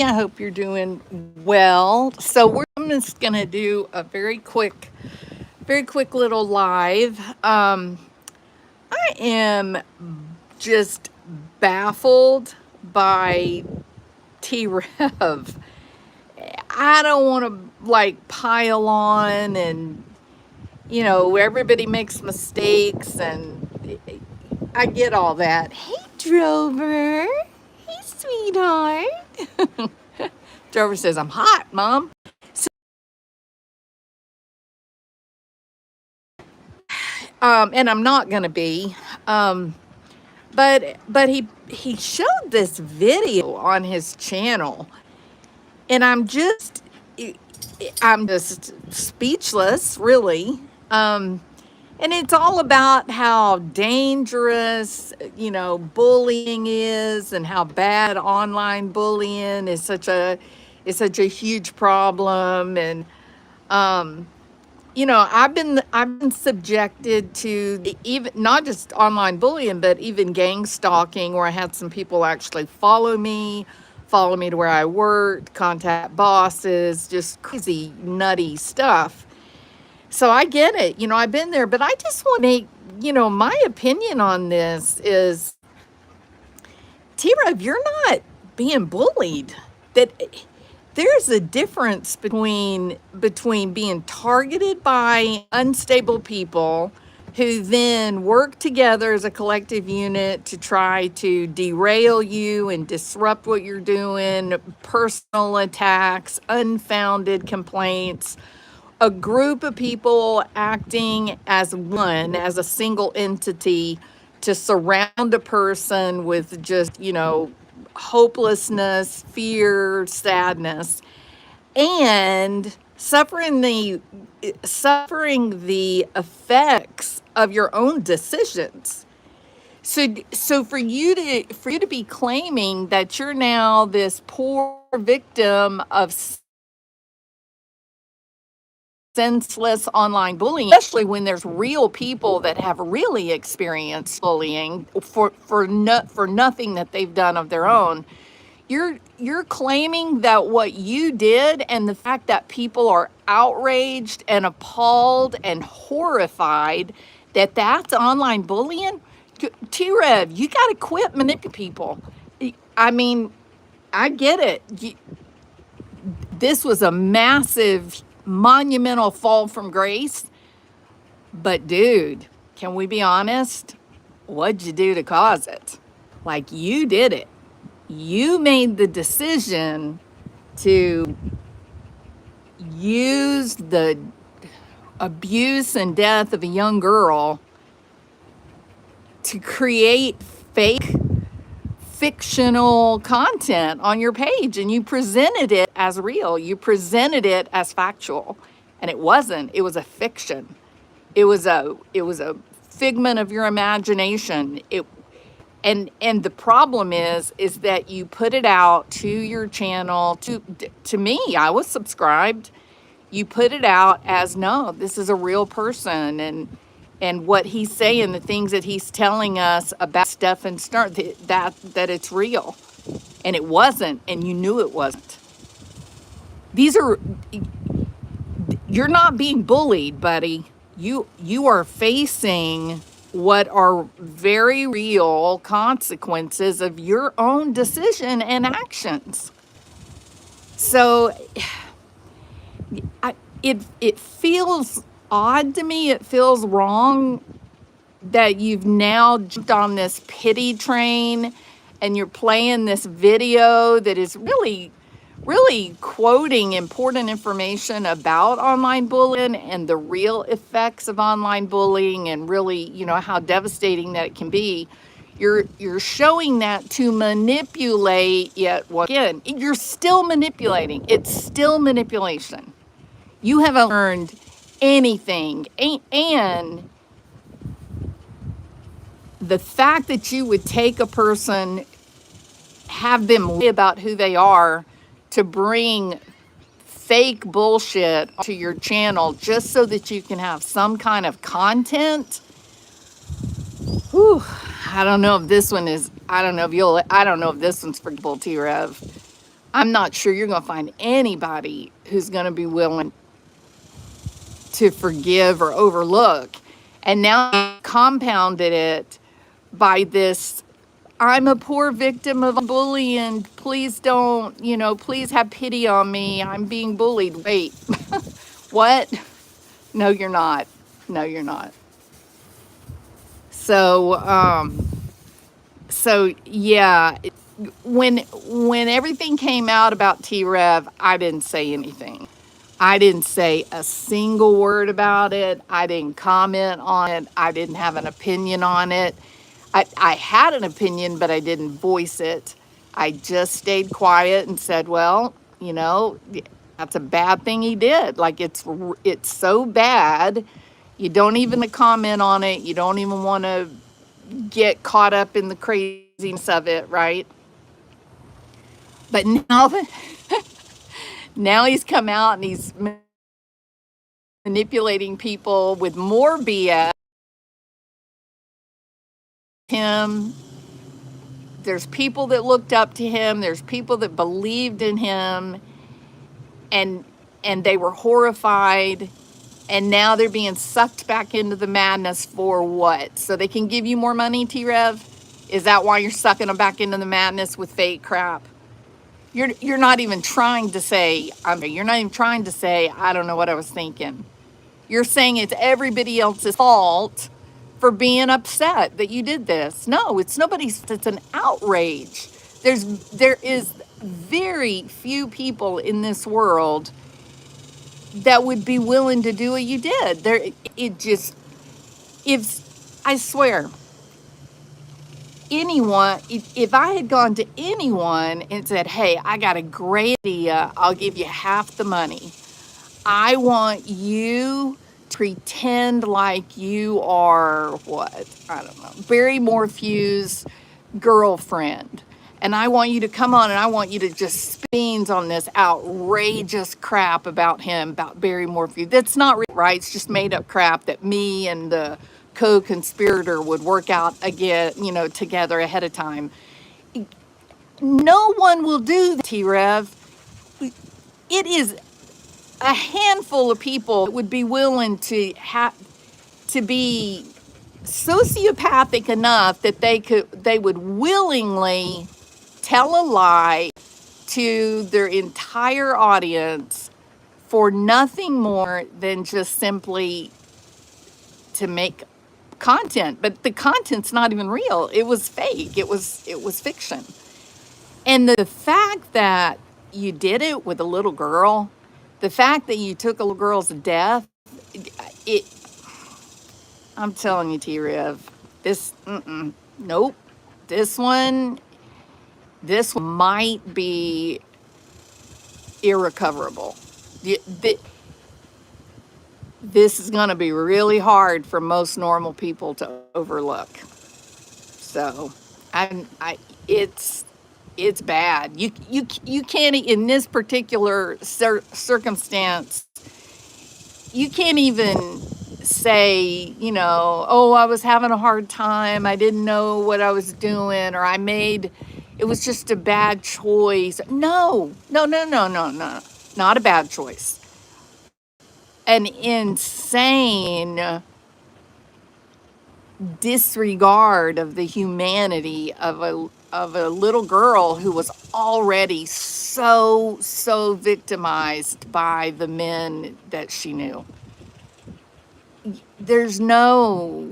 I hope you're doing well. I'm just gonna do a very quick little live. I am just baffled by T-Rev. I don't want to like pile on, and everybody makes mistakes, and I get all that. Hey, Drover. Hey, sweetheart. Drover says, I'm hot, Mom. And I'm not going to be. But he showed this video on his channel, and I'm just speechless, really. And it's all about how dangerous, bullying is, and how bad online bullying is such a huge problem. And I've been subjected to even not just online bullying, but even gang stalking, where I had some people actually follow me to where I worked, contact bosses, just crazy, nutty stuff. So I get it. I've been there, but I just want to make, my opinion on this is, T-Rev, you're not being bullied. That there's a difference between being targeted by unstable people who then work together as a collective unit to try to derail you and disrupt what you're doing, personal attacks, unfounded complaints, a group of people acting as one, as a single entity, to surround a person with just, hopelessness, fear, sadness, and suffering the effects of your own decisions. So for you to be claiming that you're now this poor victim of senseless online bullying, especially when there's real people that have really experienced bullying for nothing that they've done of their own. You're claiming that what you did, and the fact that people are outraged and appalled and horrified that that's online bullying. T-Rev, you got to quit manipulating people. I mean, I get it. This was a massive, monumental fall from grace. But dude, can we be honest? What'd you do to cause it? Like, you did it. You made the decision to use the abuse and death of a young girl to create fake fictional content on your page, and you presented it as real. You presented it as factual, and it wasn't. It was a fiction. It was a figment of your imagination. And the problem is that you put it out to your channel, to me. I was subscribed. You put it out as, no, this is a real person, and what he's saying, the things that he's telling us about Stefan Stern, that it's real. And it wasn't, and you knew it wasn't. You're not being bullied, buddy. You are facing what are very real consequences of your own decision and actions. So it feels odd to me. It feels wrong that you've now jumped on this pity train, and you're playing this video that is really, really quoting important information about online bullying and the real effects of online bullying, and really, how devastating that it can be. You're showing that to manipulate, yet again, you're still manipulating. It's still manipulation. You haven't learned anything. And the fact that you would take a person, have them lie about who they are, to bring fake bullshit to your channel just so that you can have some kind of content. I don't know if this one's for people, T-Rev. I'm not sure you're going to find anybody who's going to be willing to forgive or overlook. And now you compounded it by this, I'm a poor victim of bullying. Please don't, please have pity on me. I'm being bullied. Wait, what? No, you're not. No, you're not. So, yeah, when everything came out about T-Rev, I didn't say anything. I didn't say a single word about it. I didn't comment on it. I didn't have an opinion on it. I had an opinion, but I didn't voice it. I just stayed quiet and said, well, that's a bad thing he did. Like, it's so bad. You don't even comment on it. You don't even want to get caught up in the craziness of it, right? But now he's come out and he's manipulating people with more BS. Him, there's people that looked up to him. There's people that believed in him, and they were horrified. And now they're being sucked back into the madness for what? So they can give you more money, T-Rev? Is that why you're sucking them back into the madness with fake crap? You're not even trying to say, you're not even trying to say, I don't know what I was thinking. You're saying it's everybody else's fault for being upset that you did this. No, it's nobody's, it's an outrage. There is very few people in this world that would be willing to do what you did. If I swear, anyone, if I had gone to anyone and said, hey, I got a great idea, I'll give you half the money. I want you to pretend like you are what? I don't know. Barry Morphew's girlfriend. And I want you to come on and I want you to just spin on this outrageous crap about him, about Barry Morphew. That's not right. It's just made up crap that me and the co-conspirator would work out again, together ahead of time. No one will do that, T-Rev. It is a handful of people that would be willing to be sociopathic enough that they would willingly tell a lie to their entire audience for nothing more than just simply to make content. But the content's not even real. It was fake. It was fiction. And the fact that you did it with a little girl, the fact that you took a little girl's death, I'm telling you, T-Rev, nope. This one might be irrecoverable. This is going to be really hard for most normal people to overlook. So, it's bad. You can't, in this particular circumstance, you can't even say, oh, I was having a hard time. I didn't know what I was doing, or it was just a bad choice. No. Not a bad choice. An insane disregard of the humanity of a little girl who was already so victimized by the men that she knew. There's no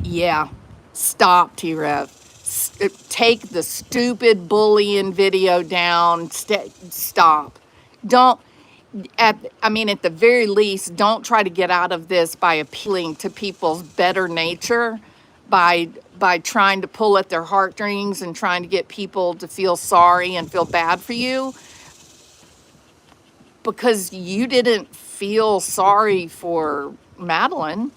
yeah, stop, T-Rev. Take the stupid bullying video down. Stop. Don't, at the very least, don't try to get out of this by appealing to people's better nature, by trying to pull at their heartstrings and trying to get people to feel sorry and feel bad for you, because you didn't feel sorry for Madeline.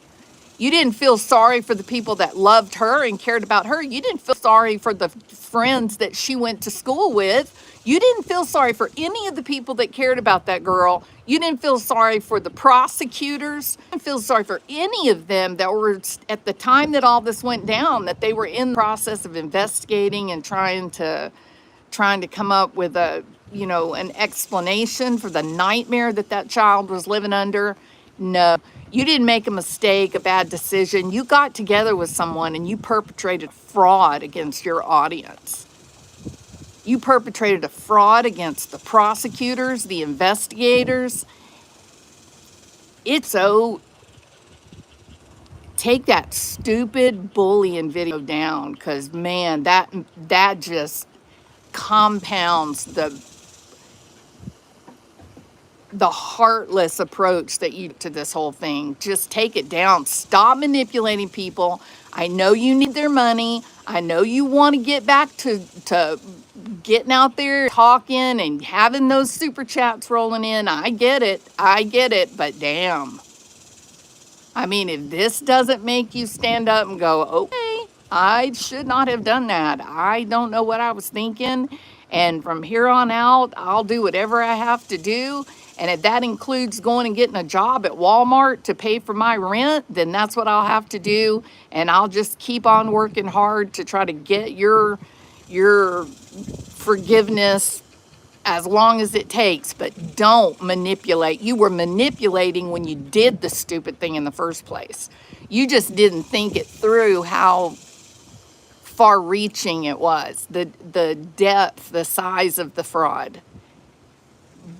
You didn't feel sorry for the people that loved her and cared about her. You didn't feel sorry for the friends that she went to school with. You didn't feel sorry for any of the people that cared about that girl. You didn't feel sorry for the prosecutors. You didn't feel sorry for any of them that were at the time that all this went down, that they were in the process of investigating and trying to come up with a, an explanation for the nightmare that that child was living under. No, you didn't make a mistake, a bad decision. You got together with someone and you perpetrated fraud against your audience. You perpetrated a fraud against the prosecutors, the investigators. It's so, take that stupid bullying video down, because man, that just compounds the heartless approach that you to this whole thing. Just take it down. Stop manipulating people. I know you need their money. I know you want to get back to getting out there talking and having those super chats rolling in. I get it, but damn. I mean, if this doesn't make you stand up and go, okay, I should not have done that. I don't know what I was thinking. And from here on out, I'll do whatever I have to do. And if that includes going and getting a job at Walmart to pay for my rent, then that's what I'll have to do. And I'll just keep on working hard to try to get your forgiveness as long as it takes. But don't manipulate. You were manipulating when you did the stupid thing in the first place. You just didn't think it through how far-reaching it was, the depth, the size of the fraud.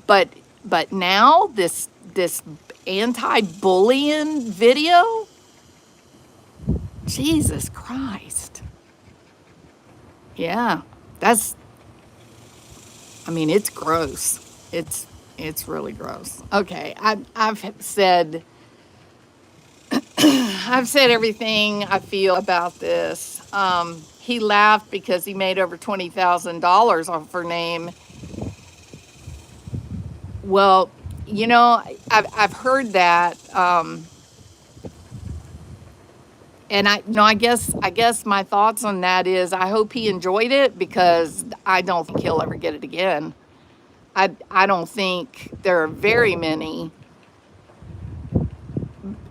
But now this anti-bullying video, Jesus Christ. Yeah, it's gross. It's really gross. Okay, I've said everything I feel about this. He laughed because he made over $20,000 off her name. Well, I've heard that, and I guess my thoughts on that is I hope he enjoyed it, because I don't think he'll ever get it again. I don't think there are very many,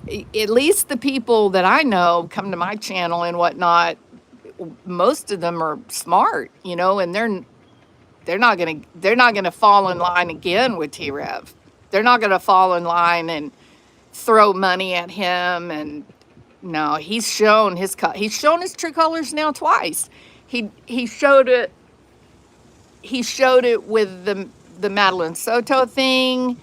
at least the people that I know come to my channel and whatnot. Most of them are smart, and they're not gonna fall in line again with T-Rev. They're not gonna fall in line and throw money at him. And no, he's shown his true colors now twice. He showed it with the Madeline Soto thing,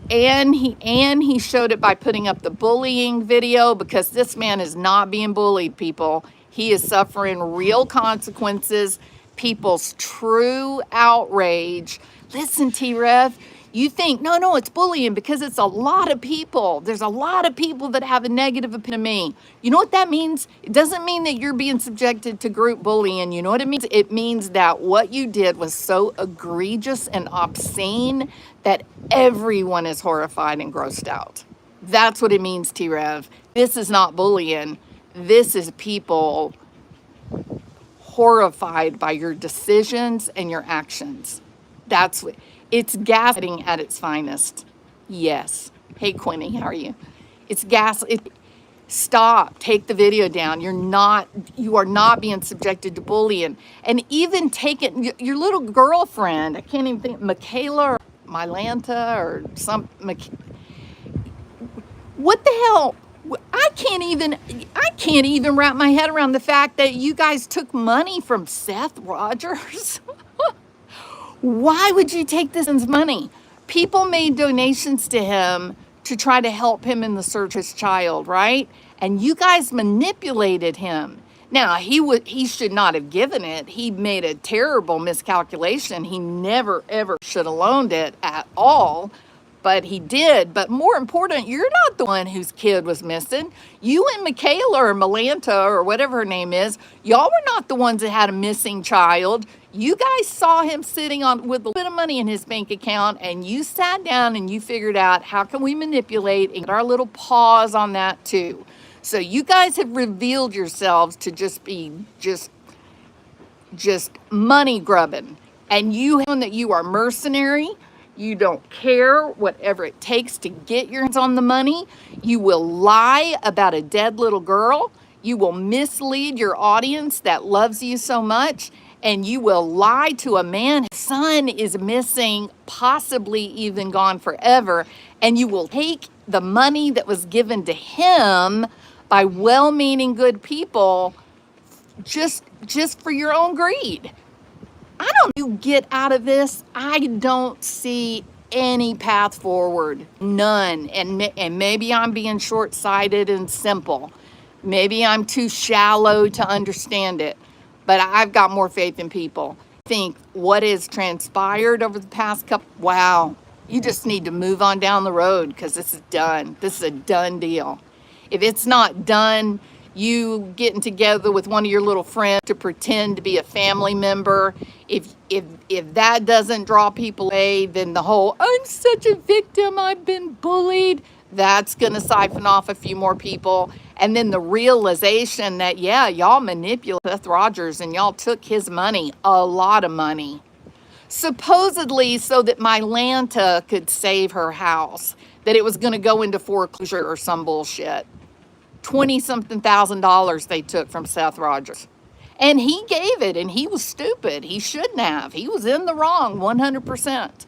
and he showed it by putting up the bullying video, because this man is not being bullied, people. He is suffering real consequences. People's true outrage. Listen, T-Rev, you think, no, it's bullying because it's a lot of people. There's a lot of people that have a negative opinion of me. You know what that means? It doesn't mean that you're being subjected to group bullying. You know what it means? It means that what you did was so egregious and obscene that everyone is horrified and grossed out. That's what it means, T-Rev. This is not bullying. This is people horrified by your decisions and your actions. That's what it's gaslighting at its finest. Yes. Hey, Quinny, how are you? It's stop. Take the video down. You are not being subjected to bullying. And even take it, your little girlfriend, I can't even think, Michaela or Mylanta or some, what the hell? I can't even wrap my head around the fact that you guys took money from Seth Rogers. Why would you take this man's money? People made donations to him to try to help him in the search for his child, right? And you guys manipulated him. Now, he should not have given it. He made a terrible miscalculation. He never, ever should have loaned it at all. But he did. But more important, you're not the one whose kid was missing. You and Michaela or Mylanta or whatever her name is, y'all were not the ones that had a missing child. You guys saw him sitting with a little bit of money in his bank account, and you sat down and you figured out, how can we manipulate and get our little paws on that too? So you guys have revealed yourselves to just be just money grubbing, and you know that you are mercenary. You don't care whatever it takes to get your hands on the money. You will lie about a dead little girl. You will mislead your audience that loves you so much, and you will lie to a man whose son is missing, possibly even gone forever, and you will take the money that was given to him by well-meaning good people just for your own greed. I don't you get out of this. I don't see any path forward, none. And maybe I'm being short-sighted and simple. Maybe I'm too shallow to understand it, but I've got more faith in people. I think what has transpired over the past couple, wow, you just need to move on down the road, because this is done. This is a done deal. If it's not done, you getting together with one of your little friends to pretend to be a family member, if that doesn't draw people away, then the whole "I'm such a victim, I've been bullied," that's going to siphon off a few more people. And then the realization that, yeah, y'all manipulated Seth Rogers and y'all took his money, a lot of money, supposedly so that Mylanta could save her house, that it was going to go into foreclosure or some bullshit. 20-something thousand dollars they took from Seth Rogers. And he gave it, and he was stupid. He shouldn't have. He was in the wrong 100%.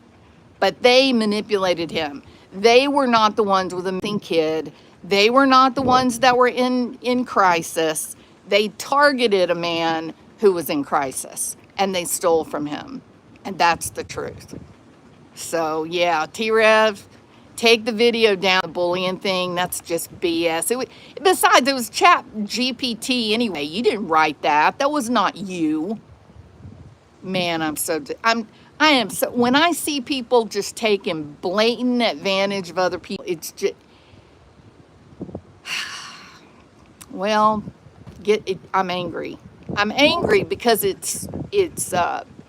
But they manipulated him. They were not the ones with a missing kid. They were not the ones that were in crisis. They targeted a man who was in crisis, and they stole from him. And that's the truth. So, yeah, T-Rev, take the video down, the bullying thing. That's just BS. Besides, it was Chat GPT anyway. You didn't write that. That was not you. Man, I am so, when I see people just taking blatant advantage of other people, it's just, well, I'm angry. I'm angry because it's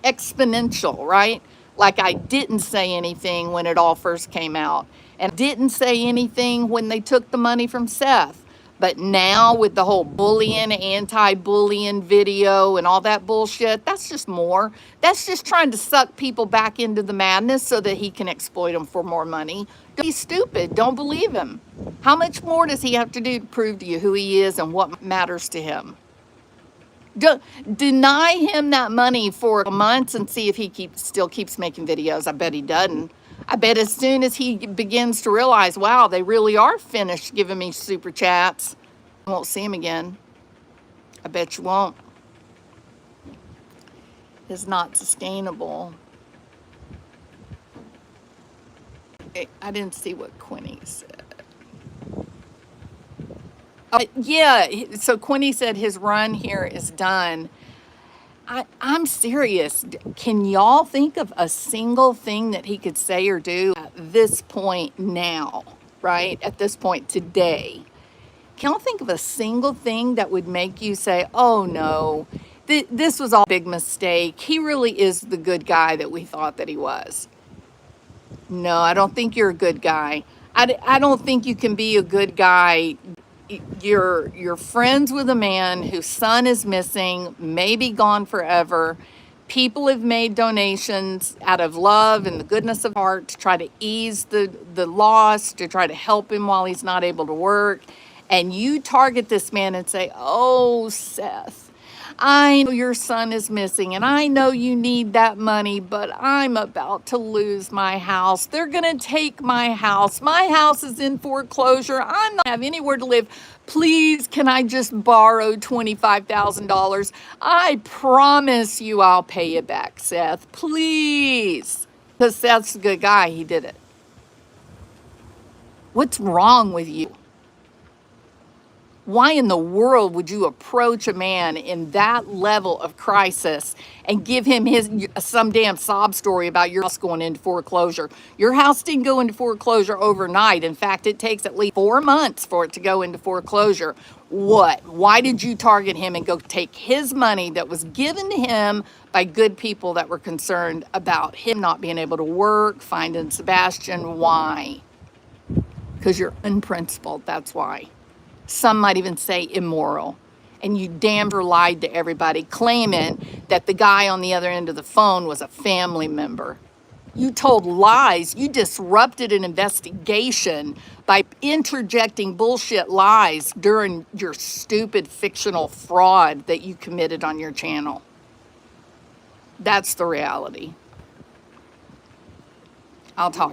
exponential, right? Like, I didn't say anything when it all first came out, and didn't say anything when they took the money from Seth. But now with the whole bullying, anti-bullying video and all that bullshit, that's just more. That's just trying to suck people back into the madness so that he can exploit them for more money. He's stupid. Don't believe him. How much more does he have to do to prove to you who he is and what matters to him? Deny him that money for months and see if he still keeps making videos. I bet he doesn't. I bet as soon as he begins to realize, wow, they really are finished giving me super chats, I won't see him again. I bet you won't. It's not sustainable. I didn't see what Quinny said. Yeah, so Quinny said his run here is done. I'm serious. Can y'all think of a single thing that he could say or do at this point now, right? At this point today. Can y'all think of a single thing that would make you say, oh no, this was all a big mistake. He really is the good guy that we thought that he was. No, I don't think you're a good guy. I don't think you can be a good guy. You're friends with a man whose son is missing, maybe gone forever. People have made donations out of love and the goodness of heart to try to ease the loss, to try to help him while he's not able to work. And you target this man and say, oh, Seth, I know your son is missing and I know you need that money, but I'm about to lose my house. They're going to take my house. My house is in foreclosure. I'm not have anywhere to live. Please, can I just borrow $25,000? I promise you I'll pay you back, Seth. Please. Because Seth's a good guy. He did it. What's wrong with you? Why in the world would you approach a man in that level of crisis and give him some damn sob story about your house going into foreclosure? Your house didn't go into foreclosure overnight. In fact, it takes at least 4 months for it to go into foreclosure. What? Why did you target him and go take his money that was given to him by good people that were concerned about him not being able to work, finding Sebastian? Why? Because you're unprincipled, that's why. Some might even say immoral. and you damn sure lied to everybody, claiming that the guy on the other end of the phone was a family member. You told lies. You disrupted an investigation by interjecting bullshit lies during your stupid fictional fraud that you committed on your channel. That's the reality. I'll talk.